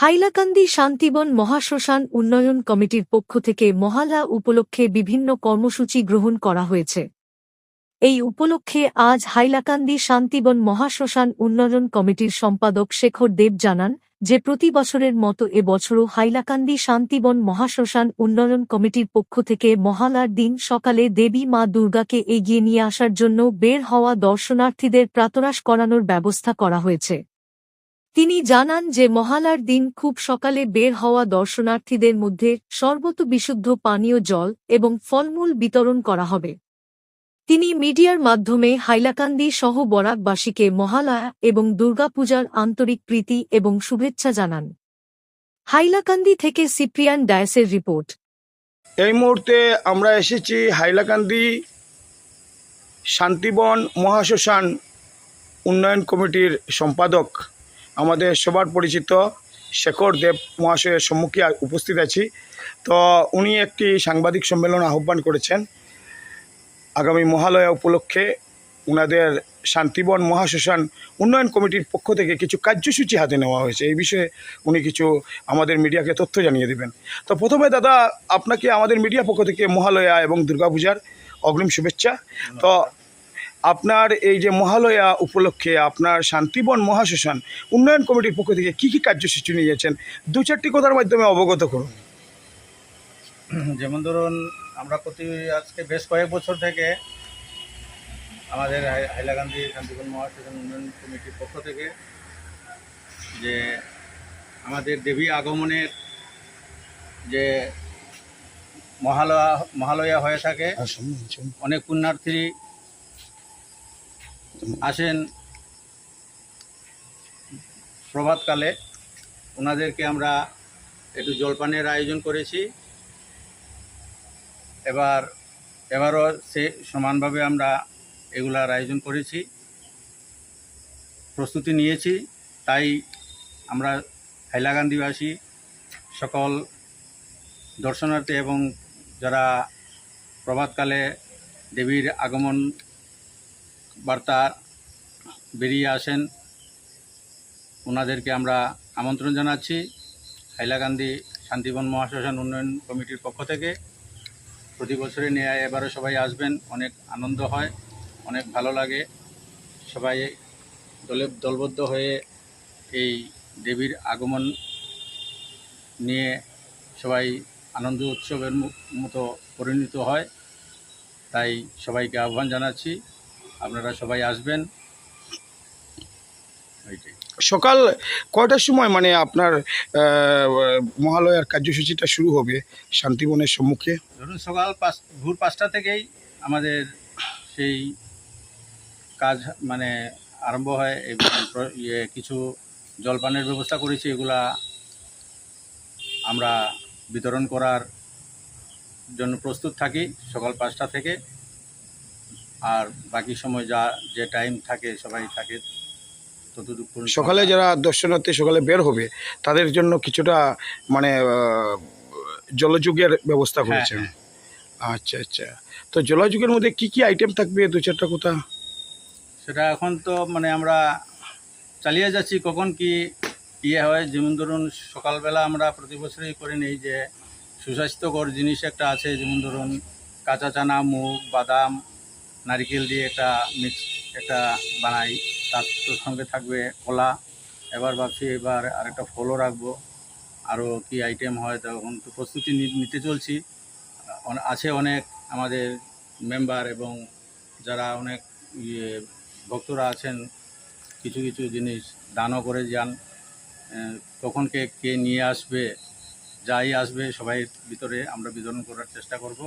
হাইলাকান্দি শান্তিবন মহাশ্মশান উন্নয়ন কমিটির পক্ষ থেকে মহালয়া উপলক্ষে বিভিন্ন কর্মসূচি গ্রহণ করা হয়েছে। এই উপলক্ষে আজ হাইলাকান্দি শান্তিবন মহাশ্মশান উন্নয়ন কমিটির সম্পাদক শেখর দেব জানান যে প্রতি বছরের মতো এবছরও হাইলাকান্দি শান্তিবন মহাশ্মশান উন্নয়ন কমিটির পক্ষ থেকে মহালয়ার দিন সকালে দেবী মা দুর্গাকে এগিয়ে নিয়ে আসার জন্য বের হওয়া দর্শনার্থীদের প্রাতরাশ করানোর ব্যবস্থা করা হয়েছে। তিনি জানান যে মহালয়ার দিন খুব সকালে বের হওয়া দর্শনার্থীদের মধ্যে সর্বত বিশুদ্ধ পানীয় জল এবং ফলমূল বিতরণ করা হবে। তিনি মিডিয়ার মাধ্যমে হাইলাকান্দি সহ বরাকবাসীকে মহালয়া এবং দুর্গাপূজার আন্তরিক প্রীতি এবং শুভেচ্ছা জানান। হাইলাকান্দি থেকে সিপ্রিয়ান ডায়েসের রিপোর্ট। এই মুহূর্তে আমরা এসেছি হাইলাকান্দি শান্তিবন মহাশ্মশান উন্নয়ন কমিটির সম্পাদক আমাদের সবার পরিচিত শেখর দেব মহাশয়ের সম্মুখে উপস্থিত আছি। তো উনি একটি সাংবাদিক সম্মেলন আহ্বান করেছেন আগামী মহালয়া উপলক্ষে। ওনাদের শান্তিবন মহাশ্মশান উন্নয়ন কমিটির পক্ষ থেকে কিছু কার্যসূচি হাতে নেওয়া হয়েছে। এই বিষয়ে উনি কিছু আমাদের মিডিয়াকে তথ্য জানিয়ে দেবেন। তো প্রথমে দাদা, আপনাকে আমাদের মিডিয়া পক্ষ থেকে মহালয়া এবং দুর্গাপূজার অগ্রিম শুভেচ্ছা। তো আপনার এই যে মহালয়া উপলক্ষে আপনার শান্তিবন মহাশ্মশান উন্নয়ন কমিটির পক্ষ থেকে কী কী কার্যসূচি নিয়েছেন, দু চারটি কথার মাধ্যমে অবগত করুন। যেমন ধরুন, আমরা আজকে বেশ কয়েক বছর থেকে আমাদের হাইলাকান্দি শান্তিবন মহাশ্মশান উন্নয়ন কমিটির পক্ষ থেকে যে আমাদের দেবী আগমনের যে মহালয়া হয়ে থাকে, অনেক পুণ্যার্থী আসেন প্রভাতকালে। ওনাদেরকে আমরা একটু জলপানের আয়োজন করেছি। এবারও সে সমানভাবে আমরা এগুলার আয়োজন করেছি, প্রস্তুতি নিয়েছি। তাই আমরা হাইলাকান্দিবাসী সকল দর্শনার্থী এবং যারা প্রভাতকালে দেবীর আগমন বার্তা বেরিয়ে আসেন, ওনাদেরকে আমরা আমন্ত্রণ জানাচ্ছি হাইলাকান্দি শান্তিবন মহাশ্মশান উন্নয়ন কমিটির পক্ষ থেকে। প্রতি বছরে ন্যায় এবারও সবাই আসবেন, অনেক আনন্দ হয়, অনেক ভালো লাগে। সবাই দলবদ্ধ হয়ে এই দেবীর আগমন নিয়ে সবাই আনন্দ উৎসবের মতো পরিণত হয়। তাই সবাইকে আহ্বান জানাচ্ছি, আপনারা সবাই আসবেন। সকাল কয়টার সময় মানে আপনার মহালয়ার কার্যসূচিটা শুরু হবে শান্তিবনের সম্মুখে? ধরুন সকাল ভোর 5টা থেকেই আমাদের সেই কাজ মানে আরম্ভ হয়। কিছু জলপানের ব্যবস্থা করেছি, এগুলা আমরা বিতরণ করার জন্য প্রস্তুত থাকি সকাল 5টা থেকে। আর বাকি সময় যে টাইম থাকে সবাই থাকে ততটুকু। সকালে যারা দর্শনার্থী সকালে বের হবে তাদের জন্য কিছুটা মানে জলযোগের ব্যবস্থা করেছেন? আচ্ছা আচ্ছা। তো জলযোগের মধ্যে কি কি আইটেম থাকবে, দু চারটা কথা? সেটা এখন তো মানে আমরা চালিয়ে যাচ্ছি, কখন কি হয়। যেমন ধরুন, সকালবেলা আমরা প্রতি বছরই করে নিই যে সুস্বাস্থ্যকর জিনিস একটা আছে। যেমন ধরুন, কাঁচা চানা, মুগ, বাদাম, নারকেল দিয়ে একটা মিক্স একটা বানাই, তার সঙ্গে থাকবে কলা। এবার ভাবছি এবার আরেকটা ফলও রাখবো। আরও কি আইটেম হয় তখন তো প্রস্তুতি নিতে চলছি। আছে অনেক আমাদের মেম্বার এবং যারা অনেক ভক্তরা আছেন, কিছু কিছু জিনিস দানও করে যান। কখন কে নিয়ে আসবে, যাই আসবে সবাই ভিতরে আমরা বিতরণ করার চেষ্টা করব।